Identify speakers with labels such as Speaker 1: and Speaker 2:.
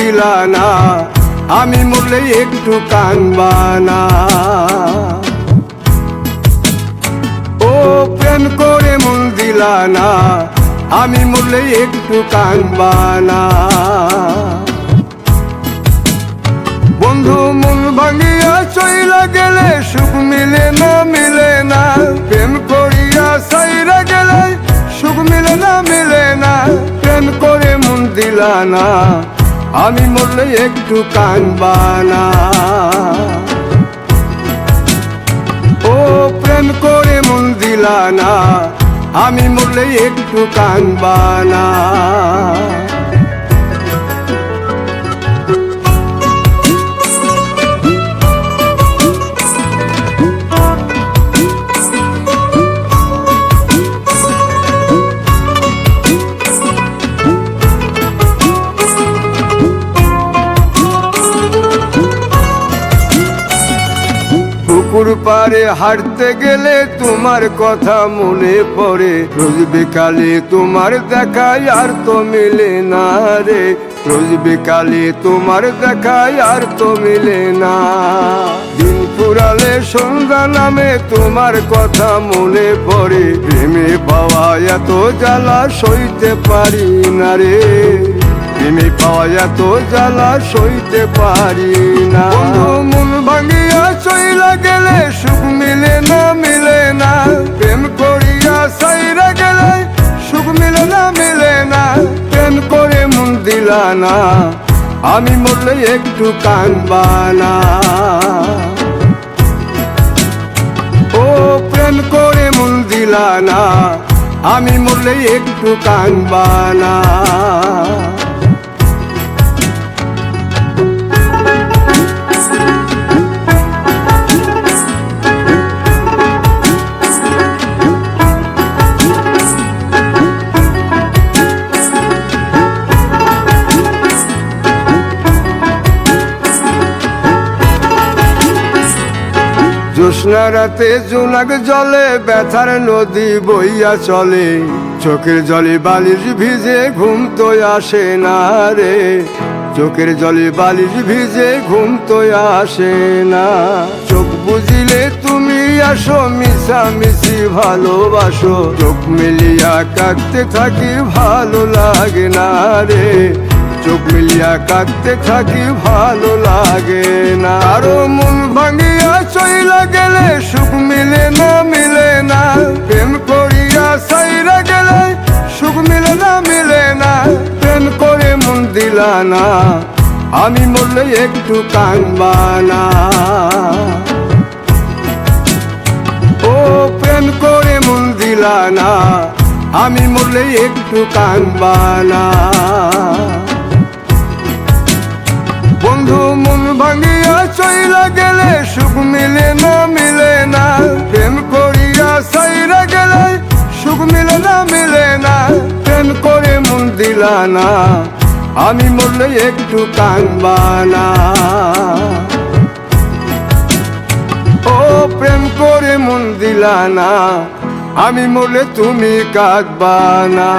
Speaker 1: দিলা না, আমি মরলে একটু কানবা না। ও প্রেম করে মন দিলা না, আমি মরলে একটু কানবা না। বন্ধু মন ভাঙিয়া চইলা গেলে সুখ মিলে না, মিলে না। প্রেম করিয়া সাইরা গেলে সুখ মিলে না, মিলে না। প্রেম করে মন দিলা না, আমি মরলে একটু কানবা না। ও প্রেম করে মন দিলা না, আমি মরলে একটু কানবা না। পুকুর পাড়ে হাঁটতে গেলে তোমার কথা মনে পড়ে, রোজ বিকালে তোমার দেখায় আর তো মিলে না রে। রোজ বিকালে তোমার দেখায় আর তো মিলে না। দিন ফুরালে সন্ধ্যা নামে তোমার কথা মনে পড়ে, প্রেমে পাওয়া এত জ্বালা সইতে পারি না রে। প্রেমে পাওয়া এত জ্বালা সইতে পারি না। মন ভাঙিয়া চইলা গেলে সুখ মিলে না, মিলে না। প্রেম করিয়া সাইরা গেলে সুখ মিলে না, মিলে না। প্রেম করে মন দিলা না, আমি মরলে একটু কানবা না। ও প্রেম করে মন দিলা না, আমি মরলে একটু কানবা না। জ্যোৎস্না রাতে জোনাক জলে ব্যথার নদী বইয়া চলে, চোখের জলে বালিশ ভিজে ঘুম তো আসে না রে। চোখের জলে বালিশ ভিজে ঘুম তো আসে না। চোখ বুঝিলে তুমি আসো, মিশামিশি ভালোবাসো। চোখ মিলিয়া কাঁদতে থাকি ভালো লাগে না রে। চোখ মিলিয়া কাঁদতে থাকি ভালো লাগে না। আরো মন ভাঙিয়া চইলা গেলে সুখ মিলে না, মিলে না। প্রেম করিয়া সাইরা গেলে সুখ মিলে না, মিলে না। প্রেম করে মন দিলা না, আমি মরলে একটু কানবা না। ও প্রেম করে মন দিলা না, আমি মরলে একটু কানবা না। বন্ধু মন ভাঙিয়া চইলা গেলে সুখ মিলে না, মিলে না। প্রেম করিয়া সাইরা গেলে সুখ মিলে না, মিলে না। প্রেম করে মন দিলা না, আমি মরলে একটু কানবা না। ও প্রেম করে মন দিলা না, আমি মরলে তুমি কাঁদবা না।